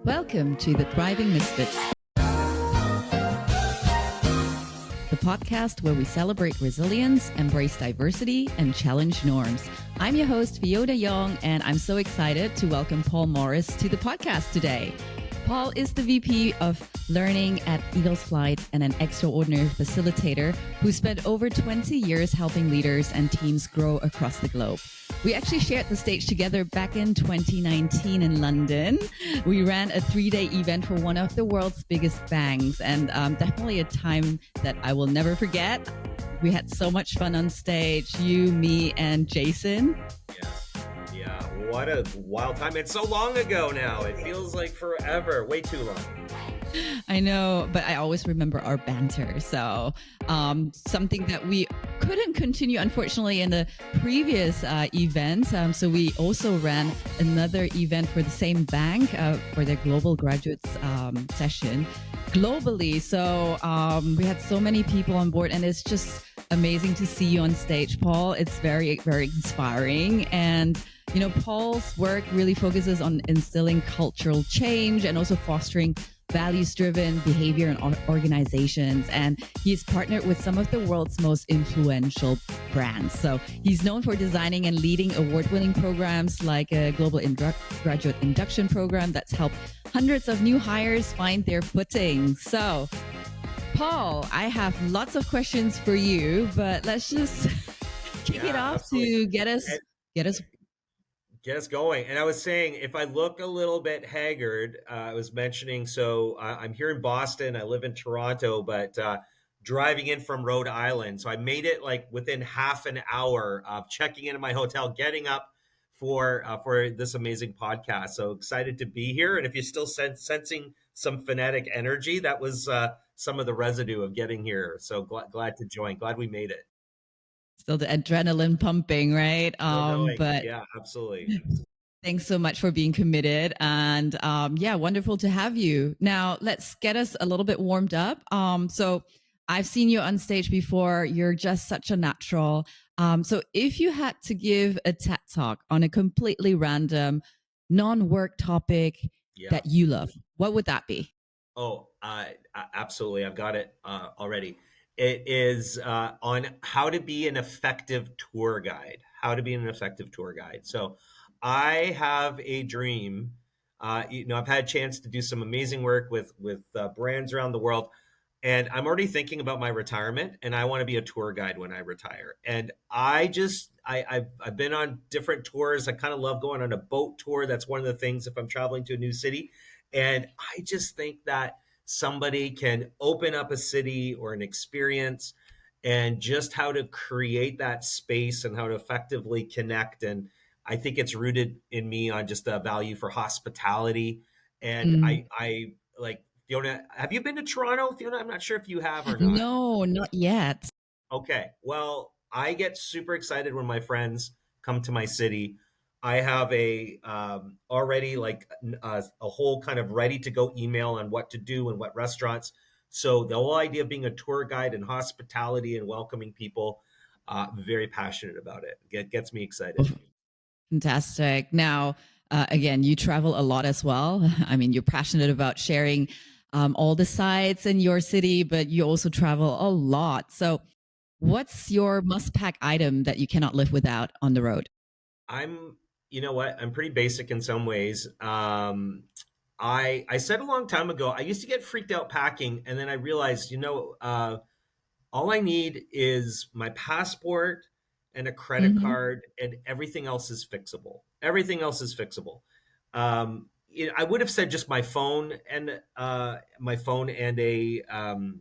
Welcome to the Thriving Misfits, the podcast where we celebrate resilience, embrace diversity, and challenge norms. I'm your host, Fyiona Yong, and I'm so excited to welcome Paul Morris to the podcast today. Paul is the VP of Learning at Eagles Flight and an extraordinary facilitator who spent over 20 years helping leaders and teams grow across the globe. We actually shared the stage together back in 2019 in London. We ran a 3-day event for one of the world's biggest banks, and definitely a time that I will never forget. We had so much fun on stage, you, me, and Jason. Yeah, what a wild time. It's so long ago now. It feels like forever, way too long. I know, but I always remember our banter. So something that we couldn't continue, unfortunately, in the previous event. So we also ran another event for the same bank for their global graduates session globally. So we had so many people on board, and it's just amazing to see you on stage, Paul. It's very, very inspiring. And you know, Paul's work really focuses on instilling cultural change and also fostering values-driven behavior in organizations. And he's partnered with some of the world's most influential brands. So he's known for designing and leading award-winning programs like a global graduate induction program that's helped hundreds of new hires find their footing. So, Paul, I have lots of questions for you, but let's just kick it off absolutely. to get us going. And I was saying, if I look a little bit haggard, I was mentioning, so I'm here in Boston. I live in Toronto, but driving in from Rhode Island. So I made it like within half an hour of checking into my hotel, getting up for this amazing podcast. So excited to be here. And if you're still sensing some phonetic energy, that was some of the residue of getting here. So glad to join. Glad we made it. Still the adrenaline pumping, right? Still going. But Yeah, absolutely. thanks so much for being committed. And yeah, wonderful to have you. Now, let's get us a little bit warmed up. So I've seen you on stage before. You're just such a natural. So if you had to give a TED talk on a completely random, non-work topic that you love, what would that be? Oh, absolutely. I've got it already. It is on how to be an effective tour guide. How to be an effective tour guide. So I have a dream. I've had a chance to do some amazing work with brands around the world, and I'm already thinking about my retirement. And I want to be a tour guide when I retire. And I've been on different tours. I kind of love going on a boat tour. That's one of the things if I'm traveling to a new city. And I just think that somebody can open up a city or an experience and just how to create that space and how to effectively connect. And I think it's rooted in me on just a value for hospitality. And I like, Fiona, have you been to Toronto, Fiona? I'm not sure if you have or not. No, not yet. Okay. Well, I get super excited when my friends come to my city. I have a already like a whole kind of ready to go email on what to do and what restaurants. So the whole idea of being a tour guide and hospitality and welcoming people, very passionate about it. Gets me excited. Fantastic. Now, again, you travel a lot as well. I mean, you're passionate about sharing all the sites in your city, but you also travel a lot. So, what's your must pack item that you cannot live without on the road? You know what? I'm pretty basic in some ways. I said a long time ago, I used to get freaked out packing, and then I realized, all I need is my passport and a credit Mm-hmm. card, and everything else is fixable. Everything else is fixable. I would have said just my phone and a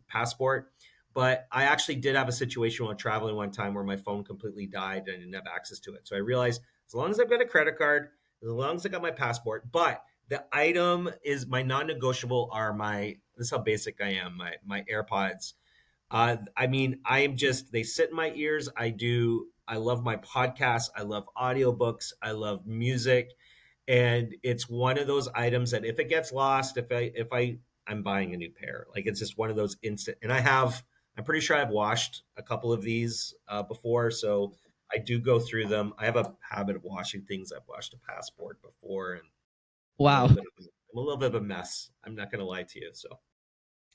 passport, but I actually did have a situation while traveling one time where my phone completely died and I didn't have access to it. So I realized as long as I've got a credit card, as long as I got my passport, but the item is my non-negotiable are this is how basic I am, my AirPods. I mean, I am just, they sit in my ears. I love my podcasts. I love audiobooks. I love music. And it's one of those items that if it gets lost, I'm buying a new pair. Like it's just one of those instant, and I'm pretty sure I've washed a couple of these before. So I do go through them. I have a habit of washing things. I've washed a passport before and a little Wow. bit of I'm a little bit of a mess. I'm not going to lie to you. So,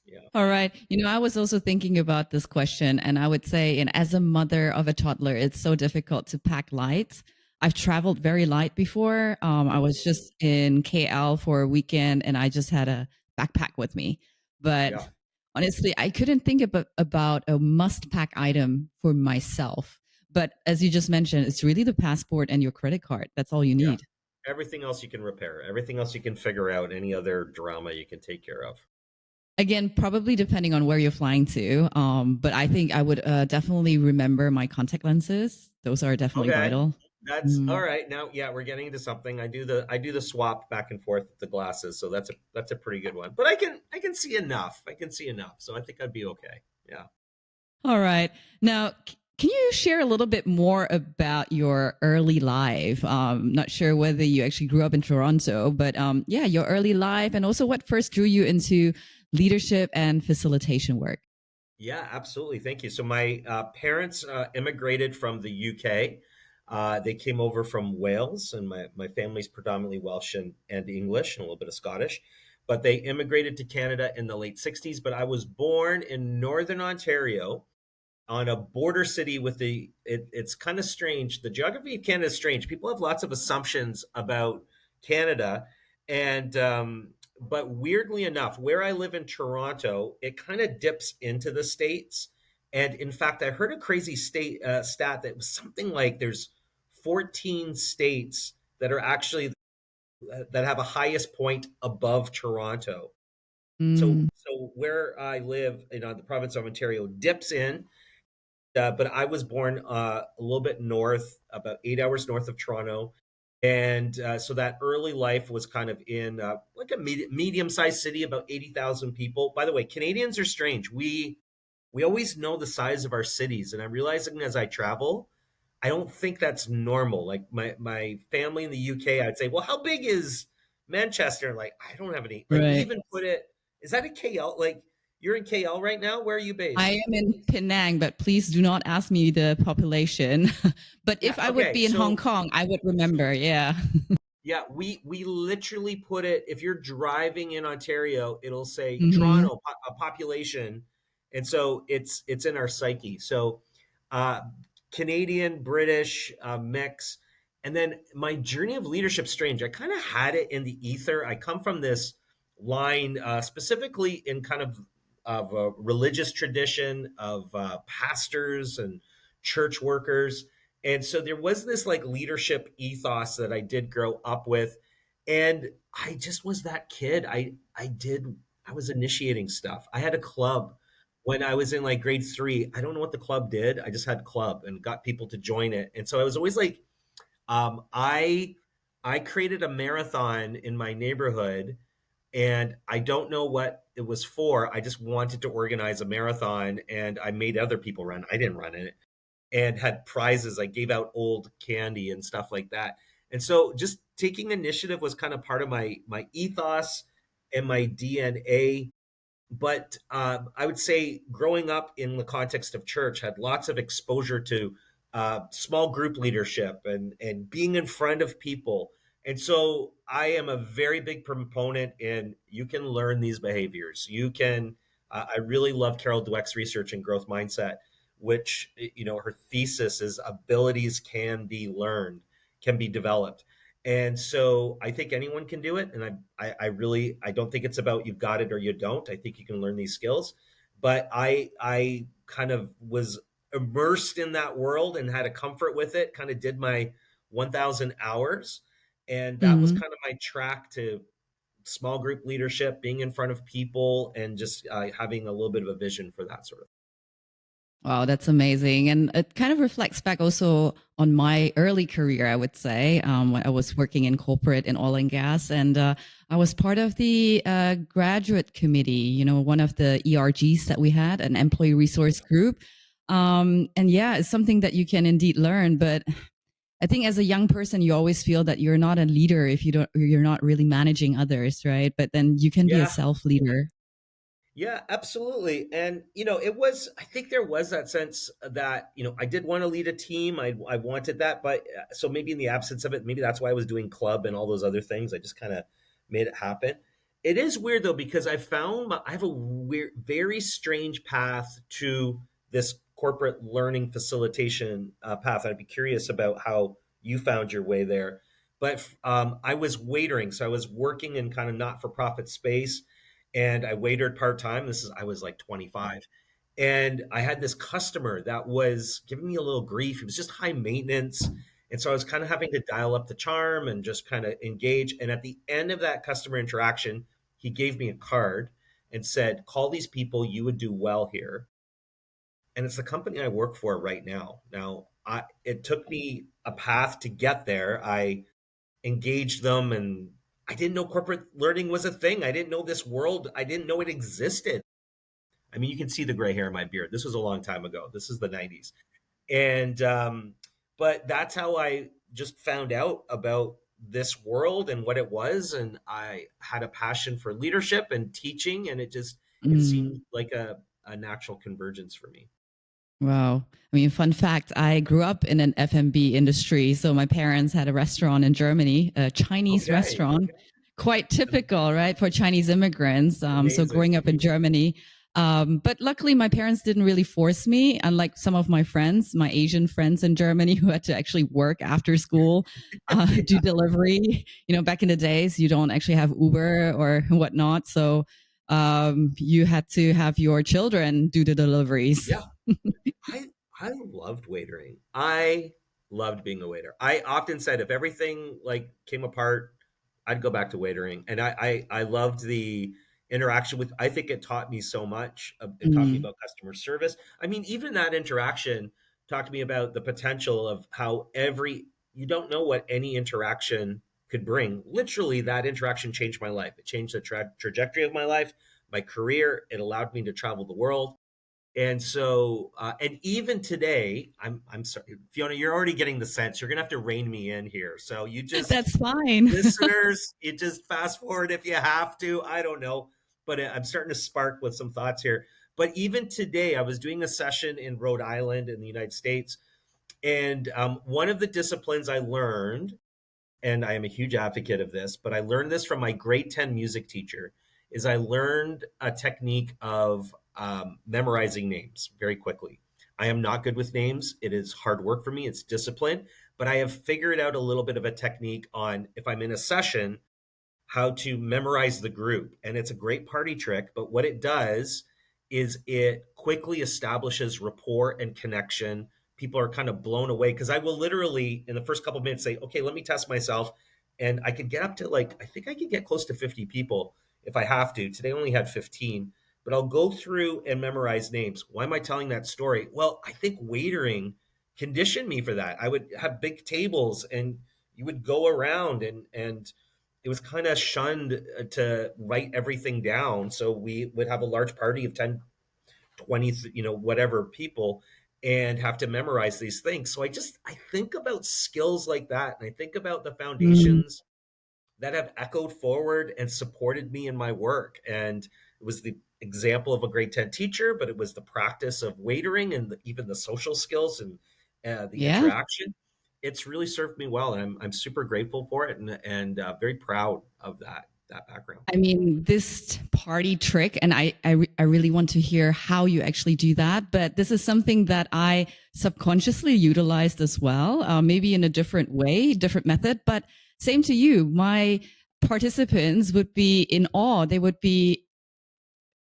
yeah. All right. I was also thinking about this question, and I would say, and as a mother of a toddler, it's so difficult to pack light. I've traveled very light before. I was just in KL for a weekend, and I just had a backpack with me. But Yeah. honestly, I couldn't think about a must pack item for myself. But as you just mentioned, it's really the passport and your credit card. That's all you Yeah. need. Everything else you can repair. Everything else you can figure out. Any other drama you can take care of. Again, probably depending on where you're flying to. But I think I would definitely remember my contact lenses. Those are definitely Okay. vital. That's all Mm. right. Now, yeah, we're getting into something. I do the swap back and forth with the glasses, so that's a pretty good one. But I can see enough. I can see enough, so I think I'd be okay. Yeah. All right. Now, can you share a little bit more about your early life? Not sure whether you actually grew up in Toronto, but yeah, your early life and also what first drew you into leadership and facilitation work. Yeah, absolutely. Thank you. So my parents immigrated from the UK. They came over from Wales, and my family's predominantly Welsh and English and a little bit of Scottish. But they immigrated to Canada in the late 60s. But I was born in Northern Ontario on a border city with it's kind of strange. The geography of Canada is strange. People have lots of assumptions about Canada, and but weirdly enough, where I live in Toronto, it kind of dips into the states. And in fact, I heard a crazy stat that was something like there's 14 states that are actually that have a highest point above Toronto. So Mm. so where I live, the province of Ontario dips in, but I was born a little bit north, about 8 hours north of Toronto. And so that early life was kind of in like a medium sized city, about 80,000 people. By the way, Canadians are strange. We always know the size of our cities. And I'm realizing as I travel, I don't think that's normal. Like my family in the UK, I'd say, well, how big is Manchester? Like, I don't have any, like, we Right. even put it, is that a KL? Like, you're in KL right now? Where are you I based? am in Penang, but please do not ask me the population. But Yeah. if I would Okay. be in Hong So Kong, I would remember. Yeah. yeah, we literally put it. If you're driving in Ontario, it'll say Hmm. Toronto a population, and so it's in our psyche. So, uh, Canadian, British mix, and then my journey of leadership. Strange. I kind of had it in the ether. I come from this line, specifically in kind of a religious tradition of pastors and church workers, and so there was this like leadership ethos that I did grow up with. And I just was that kid. I was initiating stuff. I had a club when I was in like grade 3. I don't know what the club did. I just had club and got people to join it. And so I was always like, I created a marathon in my neighborhood, and I don't know what it was for. I just wanted to organize a marathon, and I made other people run. I didn't run it, and had prizes. I gave out old candy and stuff like that. And so just taking initiative was kind of part of my ethos and my DNA. But I would say growing up in the context of church had lots of exposure to small group leadership and being in front of people. And so I am a very big proponent in you can learn these behaviors. You can. I really love Carol Dweck's research in growth mindset, which her thesis is abilities can be learned, can be developed. And so I think anyone can do it. And I really, I don't think it's about you've got it or you don't. I think you can learn these skills. But I kind of was immersed in that world and had a comfort with it, kind of did my 1,000 hours. And that was Hmm. kind of my track to small group leadership, being in front of people, and just having a little bit of a vision for that sort of. Wow, that's amazing. And it kind of reflects back also on my early career, I would say. When I was working in corporate in oil and gas, and I was part of the graduate committee, one of the ERGs that we had, an employee resource group. And yeah, it's something that you can indeed learn. But I think as a young person, you always feel that you're not a leader if you're not really managing others, right? But then you can be a Yeah, self leader. yeah, absolutely. And it was, I think there was that sense that, I did want to lead a team. I wanted that, but so maybe in the absence of it, maybe that's why I was doing club and all those other things. I just kind of made it happen. It is weird though, because I have a weird, very strange path to this corporate learning facilitation path. I'd be curious about how you found your way there. But I was waitering, so I was working in kind of not for profit space, and I waitered part time. I was like 25, and I had this customer that was giving me a little grief. He was just high maintenance, and so I was kind of having to dial up the charm and just kind of engage. And at the end of that customer interaction, he gave me a card and said, "Call these people. You would do well here." And it's the company I work for right now. It took me a path to get there. I engaged them, and I didn't know corporate learning was a thing. I didn't know this world. I didn't know it existed. I mean, you can see the gray hair in my beard. This was a long time ago. This is the 90s. And, but that's how I just found out about this world and what it was. And I had a passion for leadership and teaching, and it seemed Mm. like a natural convergence for me. Wow. I mean, fun fact, I grew up in an F&B industry. So my parents had a restaurant in Germany, a Chinese Okay. restaurant, quite typical, right, for Chinese immigrants. So Amazing. growing up in Germany. But luckily, my parents didn't really force me, unlike some of my friends, my Asian friends in Germany who had to actually work after school, do delivery. Back in the days, you don't actually have Uber or whatnot. So you had to have your children do the deliveries. Yeah. I I loved waitering. I loved being a waiter. I often said if everything like came apart, I'd go back to waitering. And I loved the interaction with. I think it taught me so much. It taught me Mm. about customer service. I mean, even that interaction taught me about the potential of how every you don't know what any interaction could bring. Literally, that interaction changed my life. It changed the trajectory of my life, my career. It allowed me to travel the world. And so, and even today, I'm sorry, Fiona, you're already getting the sense. You're gonna have to rein me in here. So you just That's fine. listeners, you just fast forward if you have to. I don't know, but I'm starting to spark with some thoughts here. But even today, I was doing a session in Rhode Island in the United States, and one of the disciplines I learned, and I am a huge advocate of this, but I learned this from my grade 10 music teacher, is I learned a technique of memorizing names very quickly. I am not good with names. It is hard work for me. It's discipline, but I have figured out a little bit of a technique on if I'm in a session, how to memorize the group. And it's a great party trick, but what it does is it quickly establishes rapport and connection. People are kind of blown away because I will literally, in the first couple of minutes, say, okay, let me test myself. And I could get up to like, I think I could get close to 50 people if I have to. Today I only had 15, but I'll go through and memorize names. Why am I telling that story? Well, I think waitering conditioned me for that. I would have big tables and you would go around and it was kind of shunned to write everything down. So we would have a large party of 10, 20, whatever people and have to memorize these things. So I think about skills like that. And I think about the Mm. foundations that have echoed forward and supported me in my work. And it was the example of a grade 10 teacher, but it was the practice of waitering and even the social skills and the Yeah. interaction. It's really served me well. And I'm super grateful for it and very proud of that background. I mean, this party trick, and I really want to hear how you actually do that. But this is something that I subconsciously utilized as well, maybe in a different way, different method. But same to you. My participants would be in awe. They would be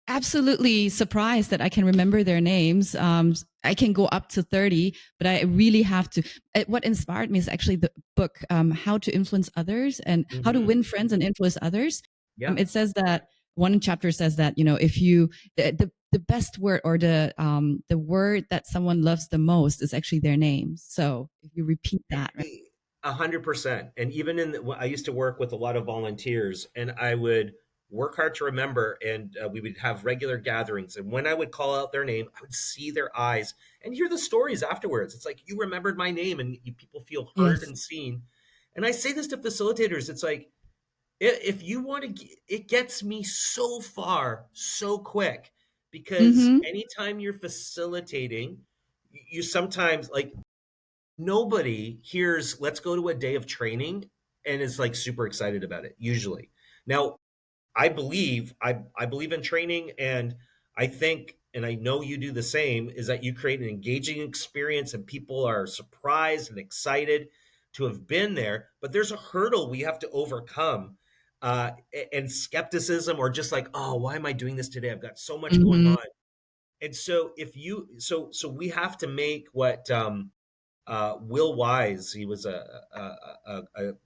absolutely surprised that I can remember their names. I can go up to 30, but I really have to. What inspired me is actually the book, How to Influence Others and How to Hmm. Win Friends and Influence Others. Yeah. It says that one chapter says that, if you, the best word or the word that someone loves the most is actually their name. So if you repeat that, right? 100%. And even I used to work with a lot of volunteers, and I would work hard to remember, and we would have regular gatherings. And when I would call out their name, I would see their eyes and hear the stories afterwards. It's like, you remembered my name, and people feel heard Yes. and seen. And I say this to facilitators, it's like, if you want to, it gets me so far so quick because Mm-hmm. anytime you're facilitating, you sometimes like nobody hears let's go to a day of training and is like super excited about it usually. Now, I believe in training, and I think, and I know you do the same, is that you create an engaging experience and people are surprised and excited to have been there. But there's a hurdle we have to overcome, and skepticism, or just like, oh, why am I doing this today? I've got so much going Hmm. on. And so if you so we have to make what Will Wise, he was a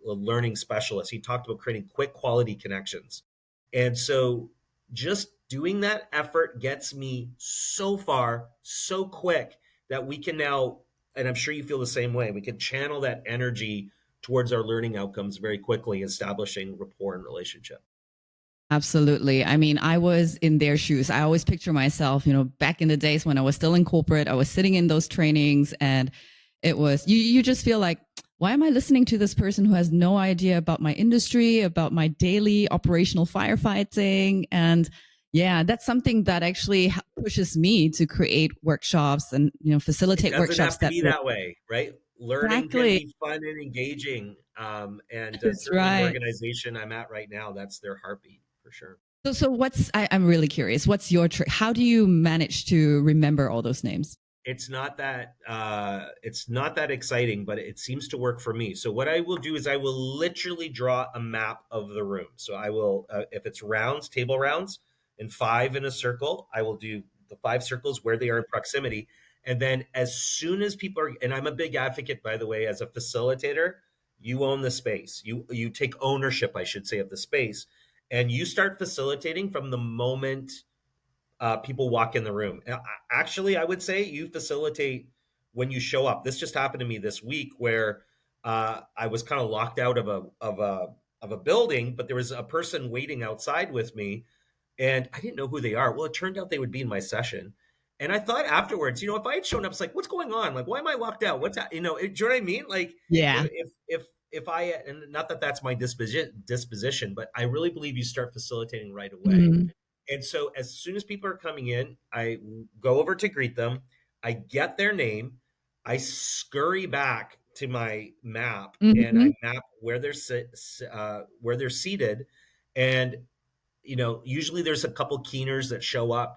learning specialist. He talked about creating quick quality connections. And so just doing that effort gets me so far, so quick that we can now, and I'm sure you feel the same way, we can channel that energy towards our learning outcomes very quickly, establishing rapport and relationship. Absolutely. I mean, I was in their shoes. I always picture myself, back in the days when I was still in corporate, I was sitting in those trainings and it was, you just feel like, why am I listening to this person who has no idea about my industry, about my daily operational firefighting? And yeah, that's something that actually pushes me to create workshops and, It facilitate doesn't workshops have to that be will that way, right? Learning can exactly. be fun and engaging. And That's certainly the right. organization I'm at right now, that's their heartbeat for sure. So I'm really curious. What's your trick? How do you manage to remember all those names? It's not that exciting, but it seems to work for me. So what I will do is I will literally draw a map of the room. So I will, if it's rounds, table rounds, and five in a circle, I will do the five circles where they are in proximity. And then as soon as people are, and I'm a big advocate, by the way, as a facilitator, you own the space. You take ownership, I should say, of the space, and you start facilitating from the moment people walk in the room. Actually, I would say you facilitate when you show up. This just happened to me this week, where I was kind of locked out of a building, but there was a person waiting outside with me, and I didn't know who they are. Well, it turned out they would be in my session. And I thought afterwards, if I had shown up, it's like, what's going on? Like, why am I locked out? Do you know what I mean? Like, Yeah. if I, and not that that's my disposition, but I really believe you start facilitating right away. Mhm. And so as soon as people are coming in, I go over to greet them. I get their name. I scurry back to my map and I Mhm. map where they're seated. And usually there's a couple keeners that show up,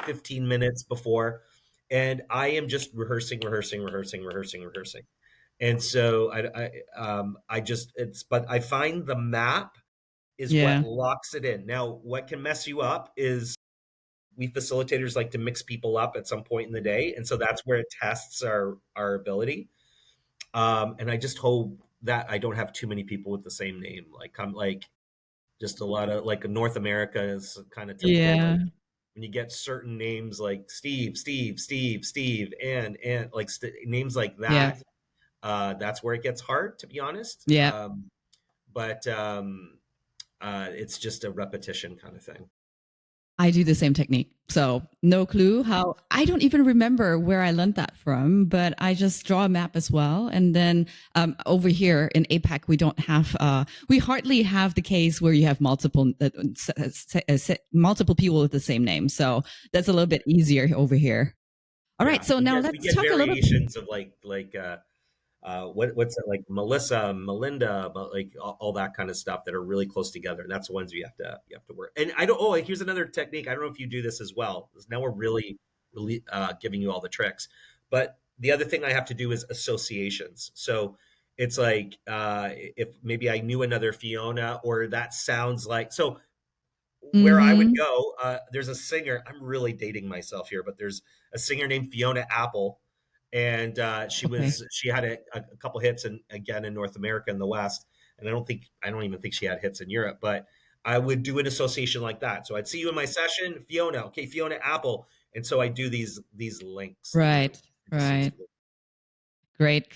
15 minutes before, and I am just rehearsing, rehearsing, rehearsing, rehearsing, rehearsing. And so I just but I find the map is what Yeah. locks it in. Now, what can mess you up is we facilitators like to mix people up at some point in the day, and so that's where it tests our ability. And I just hope that I don't have too many people with the same name. Like I'm like just a lot of like North America is kind of typical. Yeah. Like when you get certain names like Steve, and like names like Yeah. that, that's where it gets hard, to be honest. Yeah. But it's just a repetition kind of thing. I do the same technique. So no clue how, I don't even remember where I learned that from, but I just draw a map as well. And then over here in APAC, we hardly have the case where you have multiple people with the same name. So that's a little bit easier over here. All right. Yeah, So now we let's get talk a little. variations of what's it, like Melissa, Melinda, but like all that kind of stuff that are really close together, and that's the ones you have to work. And I don't. Oh, here's another technique. I don't know if you do this as well. Now we're really giving you all the tricks. But the other thing I have to do is associations. So it's like if maybe I knew another Fiona, or that sounds like so. Where I would Mm-hmm. go, there's a singer. I'm really dating myself here, but there's a singer named Fiona Apple, and Okay. she had a couple hits, and again in North America in the West, and I don't even think she had hits in Europe. But I would do an association like that. So I'd see you in my session, Fiona. Okay, Fiona Apple, and so I do these links, Right. it just seems Right. to work. Great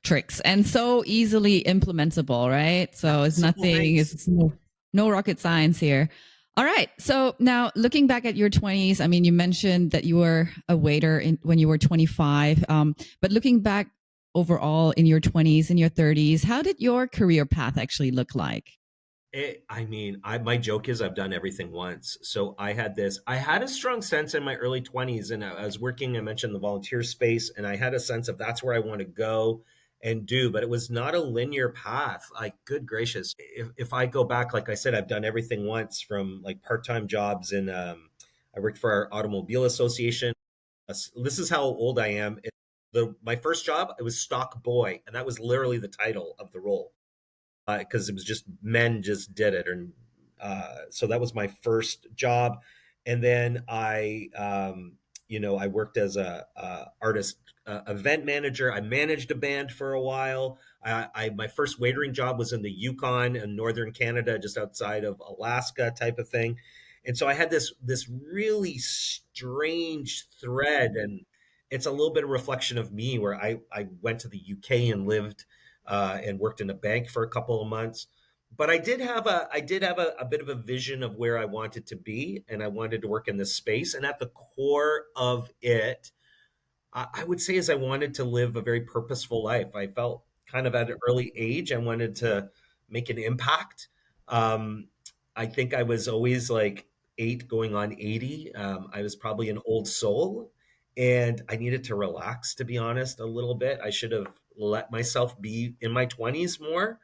tricks and so easily implementable, right? Yeah, So it's simple nothing, things. it's no rocket science here. All right. So now looking back at your 20s, I mean, you mentioned that you were a waiter when you were 25. But looking back overall in your 20s and your 30s, how did your career path actually look like? I mean, my joke is I've done everything once. So I had a strong sense in my early 20s, and I was working, I mentioned the volunteer space, and I had a sense of that's where I want to go. and do, but it was not a linear path. Like, good gracious, if I go back, like I said, I've done everything once from like part-time jobs in, I worked for our automobile association. This is how old I am. My first job, it was stock boy, and that was literally the title of the role, because it was just men just did it. And so that was my first job. And then I worked as a artist event manager. I managed a band for a while. My first waitering job was in the Yukon in northern Canada, just outside of Alaska, type of thing. And so I had this really strange thread, and it's a little bit of reflection of me, where I went to the UK and lived and worked in a bank for a couple of months. But I did have a bit of a vision of where I wanted to be, and I wanted to work in this space. And at the core of it, I would say, is I wanted to live a very purposeful life. I felt kind of at an early age I wanted to make an impact. Um, I think I was always like 8 going on 80. I was probably an old soul, and I needed to relax, to be honest, a little bit. I should have let myself be in my 20s more.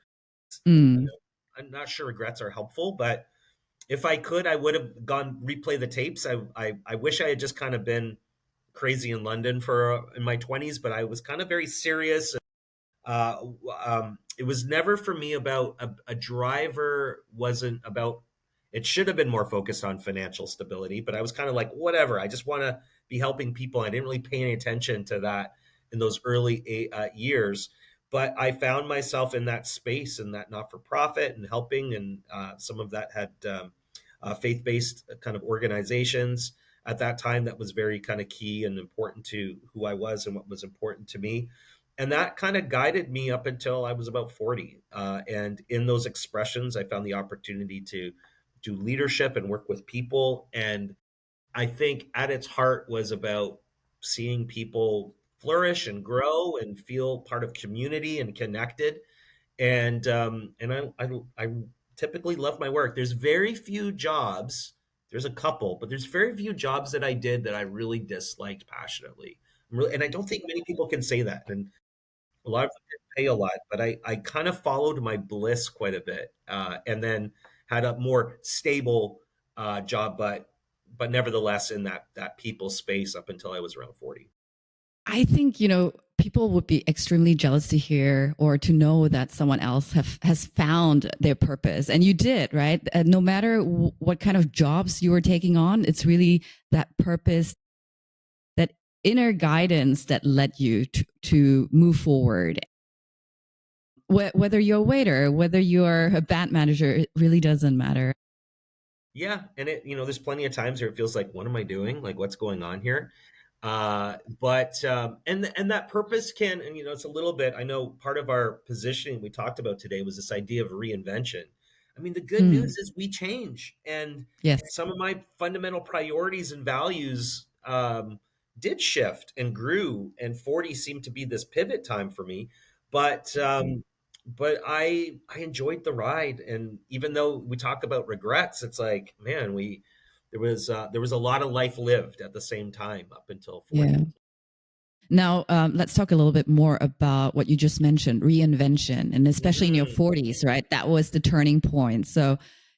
You Mm. know, I'm not sure regrets are helpful, but if I could, I would have gone replay the tapes. I wish I had just kind of been crazy in London for in my 20s, but I was kind of very serious. Uh, it was never for me about a driver. Wasn't about. It should have been more focused on financial stability, but I was kind of like, whatever. I just want to be helping people. I didn't really pay any attention to that in those early years. But I found myself in that space, and that not for profit and helping, and some of that had faith based kind of organizations at that time. That was very kind of key and important to who I was and what was important to me. And that kind of guided me up until I was about 40. And in those expressions, I found the opportunity to do leadership and work with people. And I think at its heart was about seeing people flourish and grow and feel part of community and connected. And I typically love my work. There's very few jobs. There's a couple, but there's very few jobs that I did that I really disliked passionately. And I don't think many people can say that. And a lot of them didn't pay a lot, but I kind of followed my bliss quite a bit, and then had a more stable job, but nevertheless in that people space up until I was around 40. I think, people would be extremely jealous to hear or to know that someone else has found their purpose. And you did, right? No matter what kind of jobs you were taking on, it's really that purpose, that inner guidance that led you to move forward. Whether you're a waiter, whether you're a band manager, it really doesn't matter. Yeah, and there's plenty of times where it feels like, what am I doing? Like, what's going on here? But and that purpose can, and it's a little bit. I know part of our positioning we talked about today was this idea of reinvention. I mean, the good Mm, news is we change, and yes. some of my fundamental priorities and values did shift and grew, and 40 seemed to be this pivot time for me. But I enjoyed the ride, and even though we talk about regrets, it's like, man, there was a lot of life lived at the same time up until 40. Yeah. Now, let's talk a little bit more about what you just mentioned, reinvention, and especially in your Mm, 40s, right? That was the turning point. So,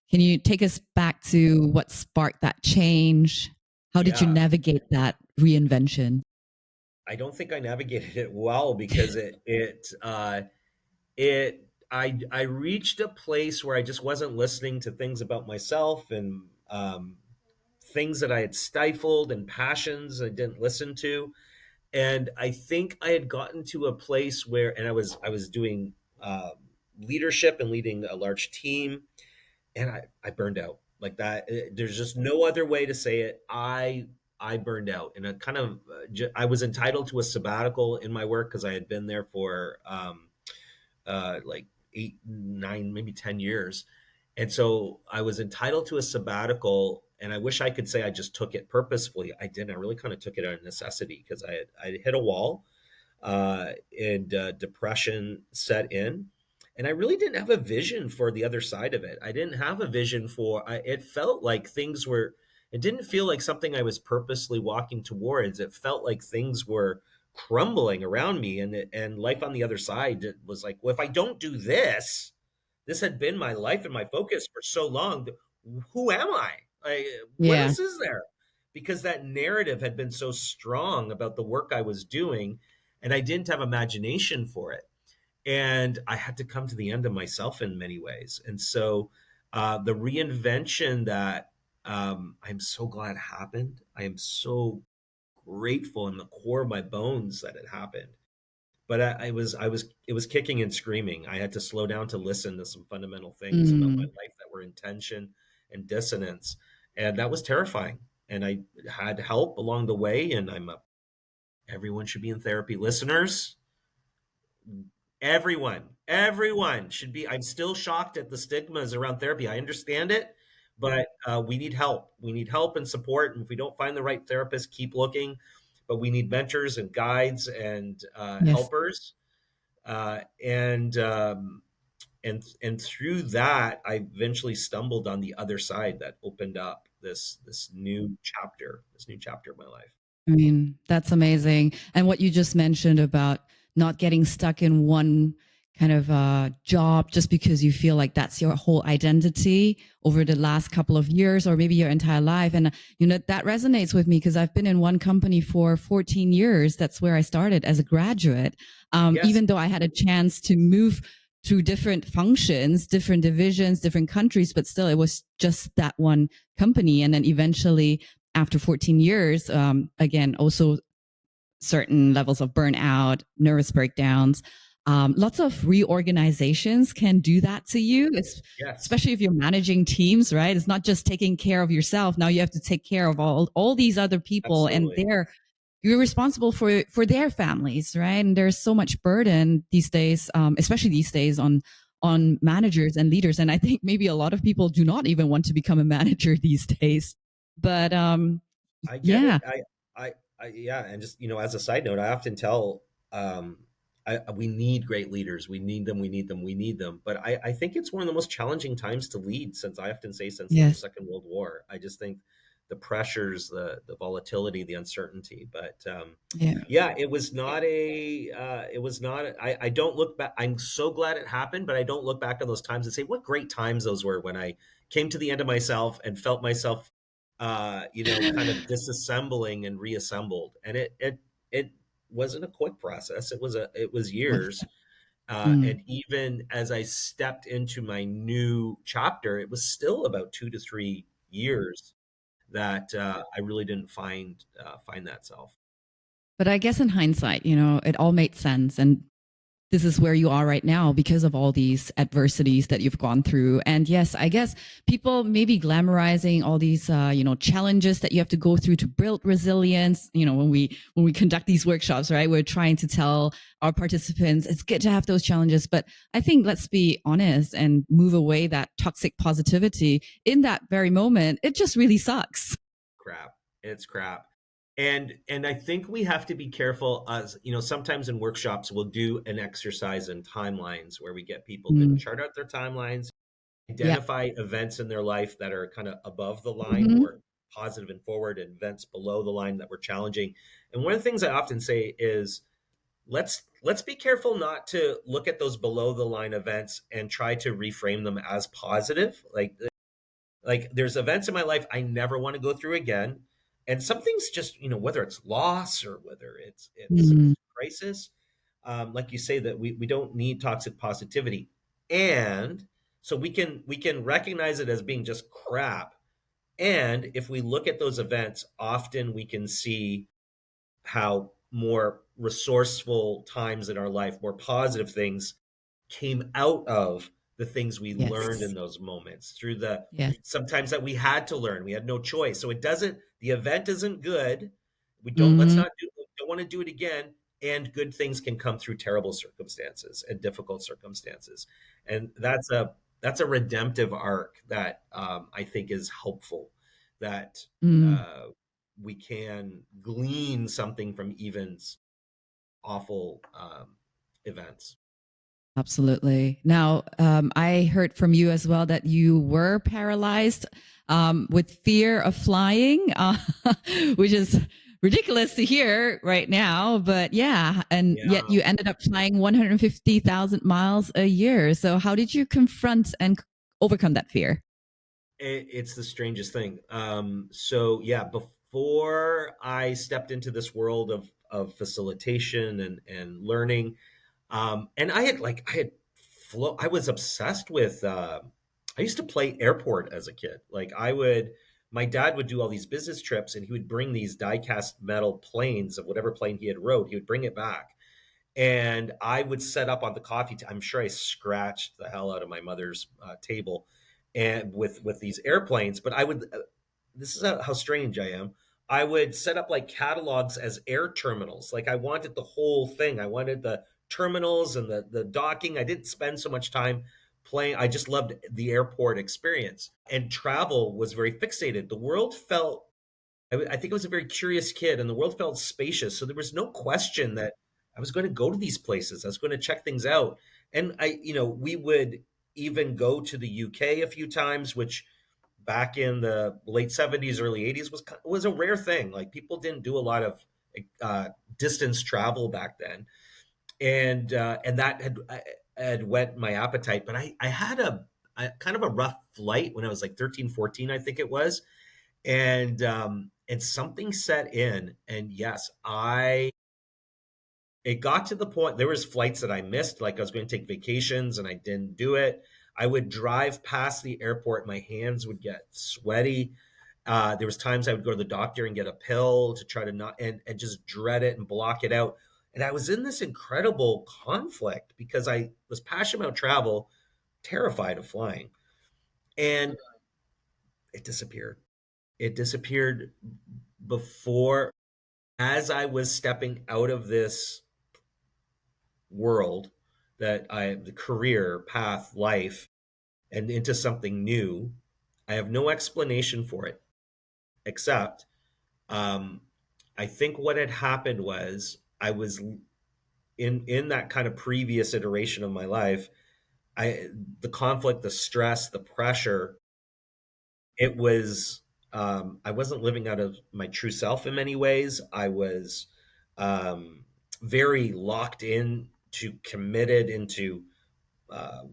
can you take us back to what sparked that change? How did you yeah, navigate that reinvention? I don't think I navigated it well, because I reached a place where I just wasn't listening to things about myself, and things that I had stifled, and passions I didn't listen to. And I think I had gotten to a place where, and I was doing leadership and leading a large team, and I burned out like that. There's just no other way to say it. I burned out, and I was entitled to a sabbatical in my work, because I had been there for like 8, 9, maybe 10 years. And so I was entitled to a sabbatical, and I wish I could say I just took it purposefully. I didn't. I really kind of took it out of necessity, because I hit a wall, and depression set in. And I really didn't have a vision for the other side of it. I didn't have a vision for. It felt like things were. It didn't feel like something I was purposely walking towards. It felt like things were crumbling around me, and life on the other side was like, well, if I don't do this, this had been my life and my focus for so long. Who am I? Like, what Yeah. else is there? Because that narrative had been so strong about the work I was doing, and I didn't have imagination for it. And I had to come to the end of myself in many ways. And so the reinvention that I'm so glad happened. I am so grateful in the core of my bones that it happened. But it was kicking and screaming. I had to slow down to listen to some fundamental things about my Mm. life that were in tension and dissonance, and that was terrifying. And I had help along the way. And everyone should be in therapy. Listeners, everyone should be. I'm still shocked at the stigmas around therapy. I understand it, but we need help. We need help and support. And if we don't find the right therapist, keep looking. But we need mentors and guides and Yes. helpers. Uh, and um, and through that, I eventually stumbled on the other side that opened up this new chapter of my life. I mean, that's amazing. And what you just mentioned about not getting stuck in one kind of job just because you feel like that's your whole identity over the last couple of years or maybe your entire life. And, that resonates with me because I've been in one company for 14 years. That's where I started as a graduate. Yes, Even though I had a chance to move to different functions, different divisions, different countries, but still it was just that one company. And then eventually, after 14 years, again, also certain levels of burnout, nervous breakdowns. Lots of reorganizations can do that to you, yes, especially if you're managing teams, right? It's not just taking care of yourself. Now you have to take care of all these other people, and absolutely. you're responsible for their families, right? And there's so much burden these days, especially these days on managers and leaders. And I think maybe a lot of people do not even want to become a manager these days. But I get yeah, it. Yeah, and just as a side note, I often tell, um, we need great leaders. We need them. We need them. We need them. But I think it's one of the most challenging times to lead since I often say since like the yes, Second World War. I just think the pressures, the volatility, the uncertainty. But yeah, yeah, it was not a. It was not. I don't look back. I'm so glad it happened, but I don't look back on those times and say what great times those were when I came to the end of myself and felt myself kind of disassembling and reassembled. And it wasn't a quick process. It was years. mm, And even as I stepped into my new chapter, it was still about 2 to 3 years that I really didn't find that self. but I guess in hindsight, it all made sense, and this is where you are right now because of all these adversities that you've gone through. And yes, I guess people may be glamorizing all these, challenges that you have to go through to build resilience. When we conduct these workshops, right, we're trying to tell our participants it's good to have those challenges. But I think let's be honest and move away that toxic positivity in that very moment. It just really sucks. Crap. It's crap. And I think we have to be careful as, sometimes in workshops we'll do an exercise in timelines where we get people to Mm, chart out their timelines, yeah. identify events in their life that are kind of above the line Mm-hmm. or positive and forward, and events below the line that were challenging. And one of the things I often say is let's be careful not to look at those below the line events and try to reframe them as positive. Like there's events in my life I never want to go through again. And some things just, whether it's loss or whether it's Mm, crisis, like you say, that we don't need toxic positivity. And so we can recognize it as being just crap. And if we look at those events, often we can see how more resourceful times in our life, more positive things came out of the things we learned in yes. those moments through the Yes. sometimes that we had to learn. We had no choice. So it doesn't, the event isn't good. Let's Mm-hmm. not do, don't want to do it again. And good things can come through terrible circumstances and difficult circumstances. And that's a redemptive arc that I think is helpful, that Mm. uh, we can glean something from even awful events. Absolutely. Now, I heard from you as well that you were paralyzed with fear of flying, which is ridiculous to hear right now, but yeah. And yet Yeah. you ended up flying 150,000 miles a year. So how did you confront and overcome that fear? It's the strangest thing. So yeah, before I stepped into this world of facilitation and learning, and I was obsessed with. I used to play airport as a kid. My dad would do all these business trips, and he would bring these die-cast metal planes of whatever plane he had rode. He would bring it back, and I would set up on the I'm sure I scratched the hell out of my mother's table, and with these airplanes. But I would. This is how strange I am. I would set up like catalogs as air terminals. Like I wanted the whole thing. I wanted the terminals and the docking. I didn't spend so much time playing. I just loved the airport experience. And travel was very fixated. The world felt I think I was a very curious kid, and the world felt spacious. So there was no question that I was going to go to these places. I was going to check things out, and we would even go to the UK a few times, which back in the late '70s, early '80s was a rare thing. Like people didn't do a lot of uh, distance travel back then, and that had whet my appetite. But I had a kind of a rough flight when I was like 13, 14, I think it was, and something set in, and yes, I it got to the point there was flights that I missed, like I was going to take vacations and I didn't do it. I would drive past the airport, my hands would get sweaty. There was times I would go to the doctor and get a pill to try to not and just dread it and block it out. And I was in this incredible conflict because I was passionate about travel, terrified of flying, and it disappeared. It disappeared before, as I was stepping out of this world, the career path, life, and into something new. I have no explanation for it except um, I think what had happened was I was in that kind of previous iteration of my life. I The conflict, the stress, the pressure, it was I wasn't living out of my true self in many ways. I was very locked in to committed into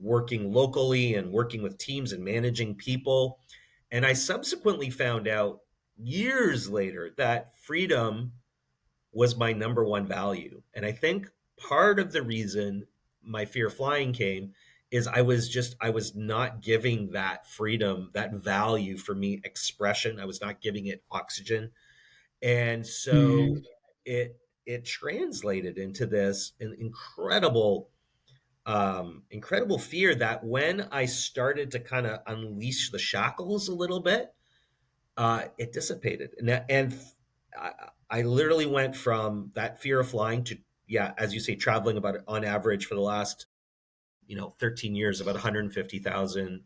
working locally and working with teams and managing people. And I subsequently found out years later that freedom was my number one value. And I think part of the reason my fear of flying came is I was not giving that freedom, that value for me expression. I was not giving it oxygen. And so Mm. it translated into this incredible incredible fear that when I started to kind of unleash the shackles a little bit, it dissipated, I, I literally went from that fear of flying to, yeah, as you say, traveling about on average for the last 13 years about 150,000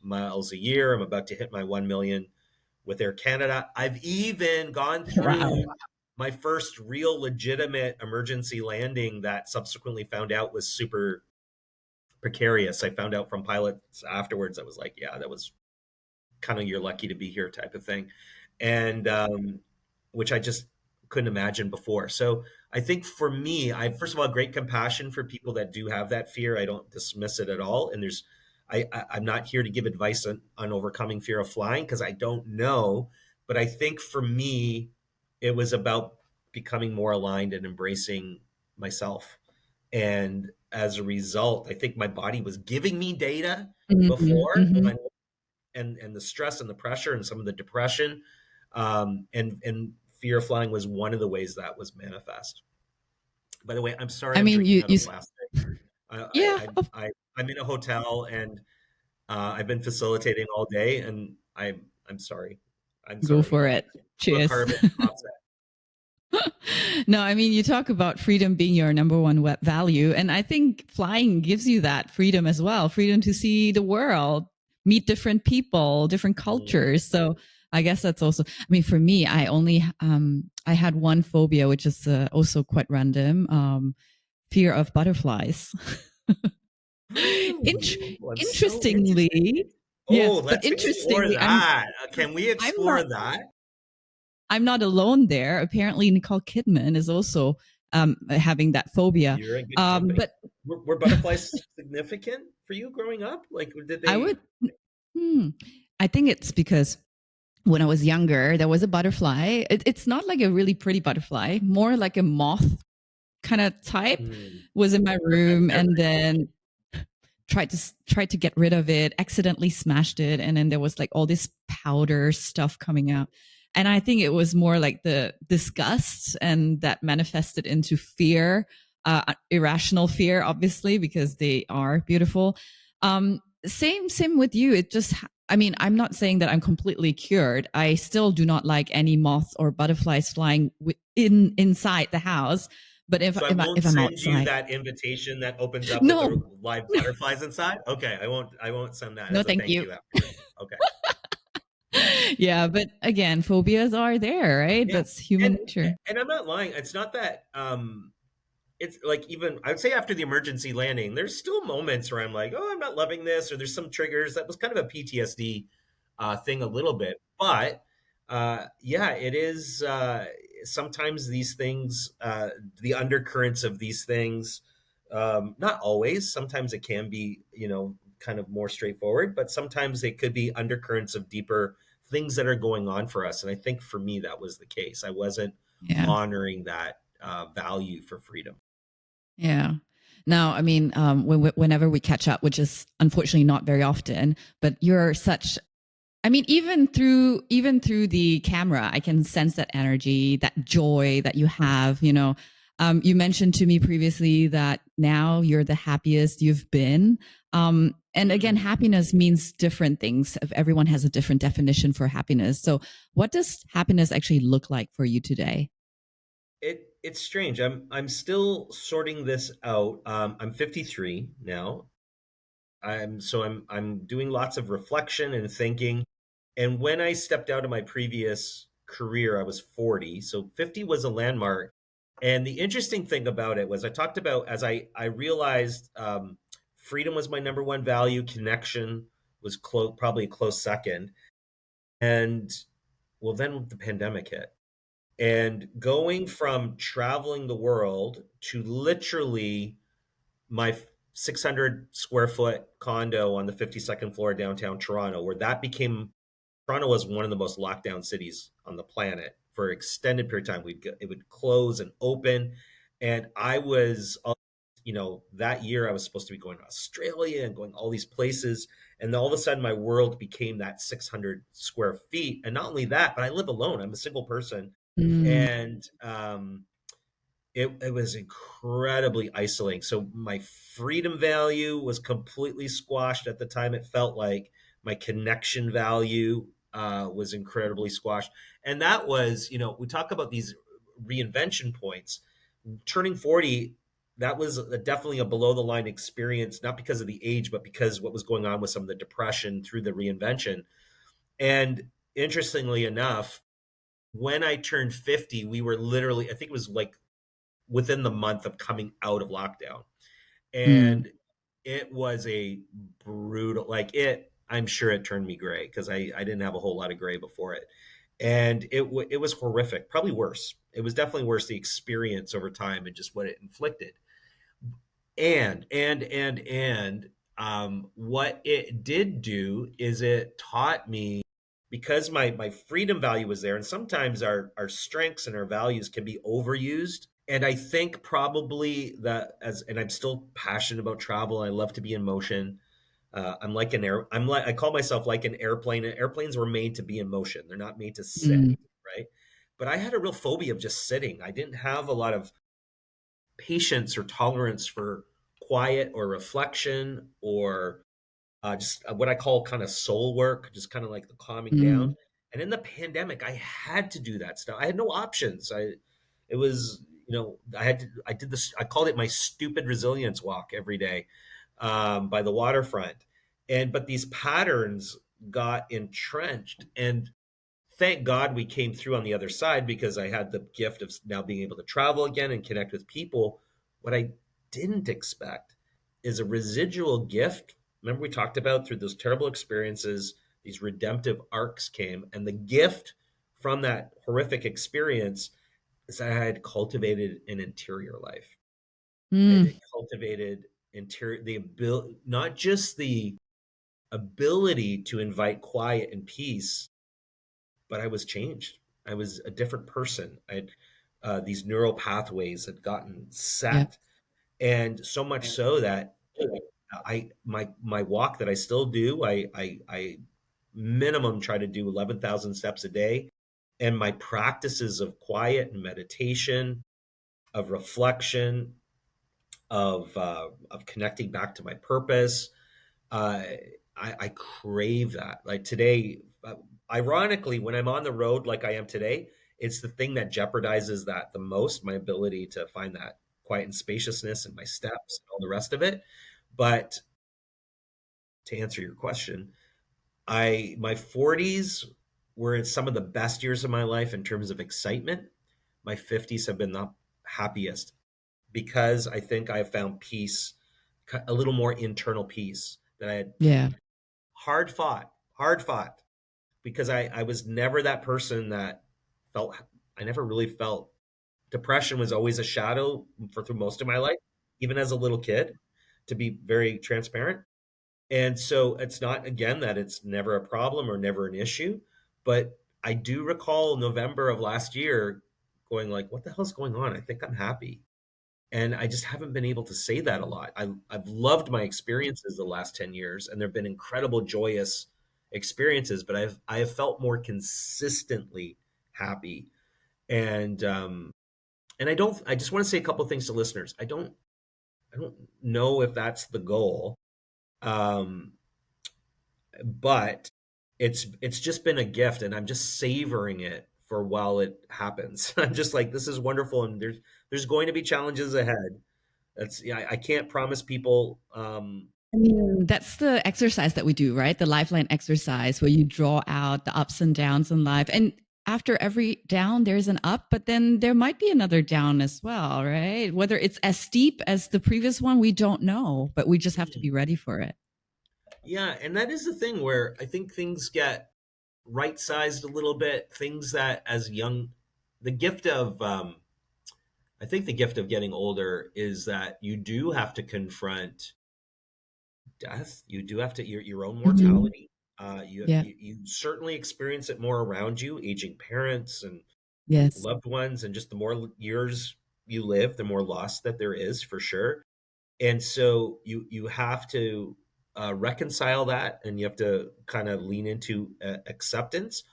miles a year. I'm about to hit my 1 million with Air Canada. I've even gone Wow. through my first real legitimate emergency landing that subsequently found out was super precarious. I found out from pilots afterwards. I was like, yeah, that was kind of you're lucky to be here type of thing, and which I just couldn't imagine before. So I think for me, I first of all great compassion for people that do have that fear. I don't dismiss it at all, and I'm not here to give advice on overcoming fear of flying because I don't know, but I think for me, it was about becoming more aligned and embracing myself. And as a result, I think my body was giving me data Mhm, before mhm. and the stress and the pressure and some of the depression, and fear of flying was one of the ways that was manifest. By the way, I'm sorry I I'm mean, drinking out you of plastic. yeah, I'm in a hotel and I've been facilitating all day, and I'm sorry. I'm go sorry. for it. I'm a Cheers. carbon offset. No, I mean, you talk about freedom being your number one value. And I think flying gives you that freedom as well, freedom to see the world, meet different people, different Mm. cultures. So I guess that's also, I mean, for me, I had one phobia, which is also quite random, fear of butterflies. Int- Oh, I'm so interested. interestingly, yeah, Oh, but let's explore interestingly, that. Can we I'm explore not that? I'm not alone there. Apparently, Nicole Kidman is also having that phobia. You're in good company. But Were butterflies significant for you growing up? Like, did I they? would, hmm, I think it's because when I was younger, there was a butterfly. It's not like a really pretty butterfly, more like a moth kind of type Hmm, was in my room, they're and pretty cool. then tried to get rid of it, accidentally smashed it, and then there was like all this powder stuff coming out. And I think it was more like the disgust, and that manifested into fear, irrational fear, obviously, because they are beautiful. Same with you. It just, I mean, I'm not saying that I'm completely cured. I still do not like any moths or butterflies flying inside the house. But So I won't if I'm send you outside, that invitation that opens up with the no, live butterflies inside. Okay, I won't. I won't send that no, as a thank thank you. you afterwards. Okay. Yeah, but again, phobias are there, right? Yeah, That's human and nature. and I'm not lying. It's not that. It's like, even I would say after the emergency landing, there's still moments where I'm like, oh, I'm not loving this, or there's some triggers. That was kind of a PTSD thing a little bit, but yeah, it is. Sometimes these things, the undercurrents of these things, not always. Sometimes it can be, kind of more straightforward, but sometimes it could be undercurrents of deeper things that are going on for us. And I think for me, that was the case. I wasn't Yeah. honoring that value for freedom. Yeah. Now, I mean, whenever we catch up, which is unfortunately not very often, but you're such, I mean, even through the camera, I can sense that energy, that joy that you have. You mentioned to me previously that now you're the happiest you've been. And again, Mm. happiness means different things. Everyone has a different definition for happiness. So, what does happiness actually look like for you today? It's strange. I'm still sorting this out. I'm 53 now. I'm doing lots of reflection and thinking. And when I stepped out of my previous career, I was 40. So 50 was a landmark. And the interesting thing about it was, I talked about, as I realized, freedom was my number one value. Connection was probably a close second. And well, then the pandemic hit. And going from traveling the world to literally my 600 square foot condo on the 52nd floor of downtown Toronto, where that became, Toronto was one of the most locked down cities on the planet for an extended period of time. It would close and open. And I was, that year I was supposed to be going to Australia and going all these places. And then all of a sudden my world became that 600 square feet. And not only that, but I live alone. I'm a single person. Mm, And it was incredibly isolating. So my freedom value was completely squashed at the time. It felt like my connection value was incredibly squashed. And that was, we talk about these reinvention points. Turning 40, that was definitely a below the line experience, not because of the age, but because what was going on with some of the depression through the reinvention. And interestingly enough, when I turned 50, we were literally, I think it was like within the month of coming out of lockdown. mm, And it was a brutal, like, I'm sure it turned me gray, because I didn't have a whole lot of gray before it. And it was horrific, probably worse. It was definitely worse, the experience over time and just what it inflicted. And what it did do is it taught me, because my freedom value was there, and sometimes our strengths and our values can be overused. And I think probably that, and I'm still passionate about travel. I love to be in motion. I call myself like an airplane. Airplanes were made to be in motion. They're not made to sit, mm, right? But I had a real phobia of just sitting. I didn't have a lot of patience or tolerance for quiet or reflection, or just what I call kind of soul work, just kind of like the calming down. mm, And in the pandemic, I had to do that stuff. I had no options. It was, I did this, I called it my stupid resilience walk every day, by the waterfront. But these patterns got entrenched. And thank God we came through on the other side, because I had the gift of now being able to travel again and connect with people. What I didn't expect is a residual gift. Remember, we talked about, through those terrible experiences, these redemptive arcs came, and the gift from that horrific experience is that I had cultivated an interior life. I had Mm, cultivated interior, the ability, not just the ability to invite quiet and peace, but I was changed. I was a different person. I had these neural pathways had gotten yeah. set, and so much so that my walk that I still do, I minimum try to do 11,000 steps a day, and my practices of quiet and meditation, of reflection, of connecting back to my purpose. Uh, I crave that. Like today, ironically, when I'm on the road like I am today, it's the thing that jeopardizes that the most, my ability to find that quiet and spaciousness in my steps and all the rest of it. But to answer your question, I my 40s were some of the best years of my life in terms of excitement. My 50s have been the happiest because I think I have found peace, a little more internal peace that I had Yeah. hard fought, because I was never that person that felt, I never really felt, depression was always a shadow for through most of my life, even as a little kid, to be very transparent. And so it's not, again, that it's never a problem or never an issue, but I do recall November of last year going like, what the hell's going on? I think I'm happy. And I just haven't been able to say that a lot. I've loved my experiences the last 10 years, and there have been incredible, joyous experiences, but I have felt more consistently happy. And I don't, I just want to say a couple of things to listeners. I don't know if that's the goal. Um, but it's just been a gift, and I'm just savoring it for while it happens. I'm just like, this is wonderful, and there's going to be challenges ahead. That's, yeah, I can't promise people. I mean, that's the exercise that we do, right? The lifeline exercise where you draw out the ups and downs in life. And after every down, there's an up, but then there might be another down as well, right? Whether it's as steep as the previous one, we don't know, but we just have to be ready for it. Yeah, and that is the thing where I think things get right sized a little bit. Things that as young, the gift of I think the gift of getting older is that you do have to confront death. You do have to your own Mhm. mortality. Yeah. You certainly experience it more around you, aging parents and Yes. loved ones, and just the more years you live, the more loss that there is for sure. And so you have to reconcile that, and you have to kind of lean into acceptance.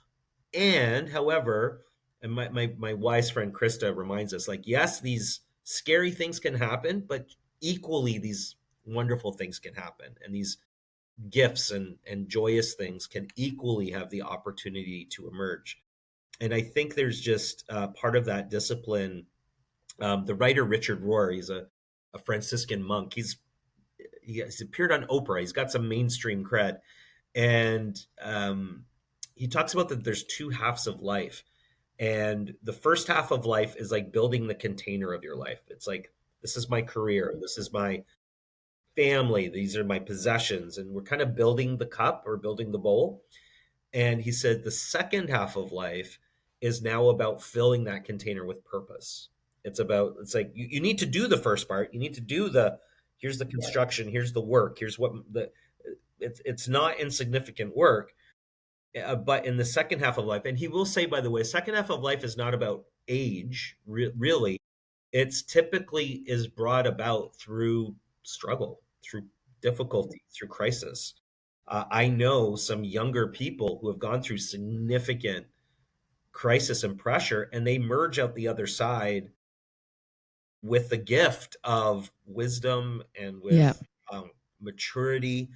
And however, and my wise friend Krista reminds us, like, yes, these scary things can happen, but equally these wonderful things can happen, and these gifts and joyous things can equally have the opportunity to emerge. And I think there's just part of that discipline. The writer Richard Rohr, he's a Franciscan monk. He's appeared on Oprah. He's got some mainstream cred, and he talks about that there's two halves of life, and the first half of life is like building the container of your life. It's like, this is my career, this is my family, these are my possessions, and we're kind of building the cup or building the bowl. And he said the second half of life is now about filling that container with purpose. It's like you need to do the first part. You need to do the, here's the construction, here's the work, here's what the, it's not insignificant work. But in the second half of life, and he will say, by the way, second half of life is not about age, really. It's typically is brought about through struggle, through difficulty, through crisis. I know some younger people who have gone through significant crisis and pressure, and they merge out the other side with the gift of wisdom and Yeah. with maturity.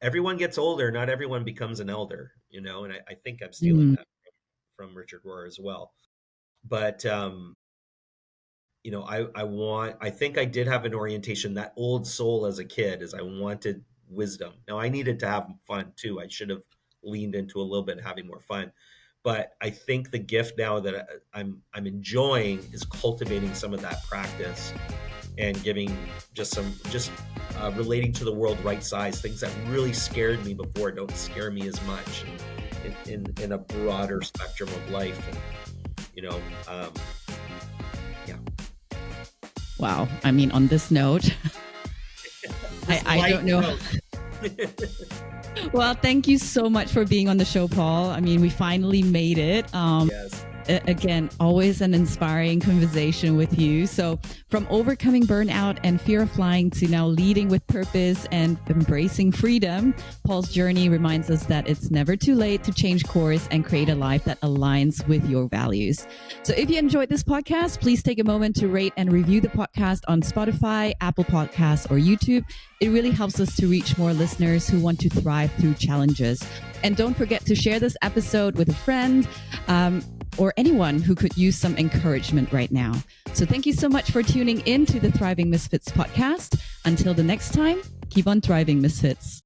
Everyone gets older, not everyone becomes an elder, and I think I'm stealing Mm. that from Richard Rohr as well. But I think I did have an orientation, that old soul as a kid, is I wanted wisdom. Now I needed to have fun too. I should have leaned into a little bit of having more fun. But I think the gift now that I'm enjoying is cultivating some of that practice, and giving just relating to the world right size. Things that really scared me before don't scare me as much. in a broader spectrum of life. And, yeah. Wow. I mean, on this note, I don't know. Well, thank you so much for being on the show, Paul. I mean, we finally made it. Yes. Again, always an inspiring conversation with you. So from overcoming burnout and fear of flying to now leading with purpose and embracing freedom, Paul's journey reminds us that it's never too late to change course and create a life that aligns with your values. So if you enjoyed this podcast, please take a moment to rate and review the podcast on Spotify, Apple Podcasts, or YouTube. It really helps us to reach more listeners who want to thrive through challenges. And don't forget to share this episode with a friend, or anyone who could use some encouragement right now. So thank you so much for tuning in to the Thriving Misfits podcast. Until the next time, keep on thriving, Misfits.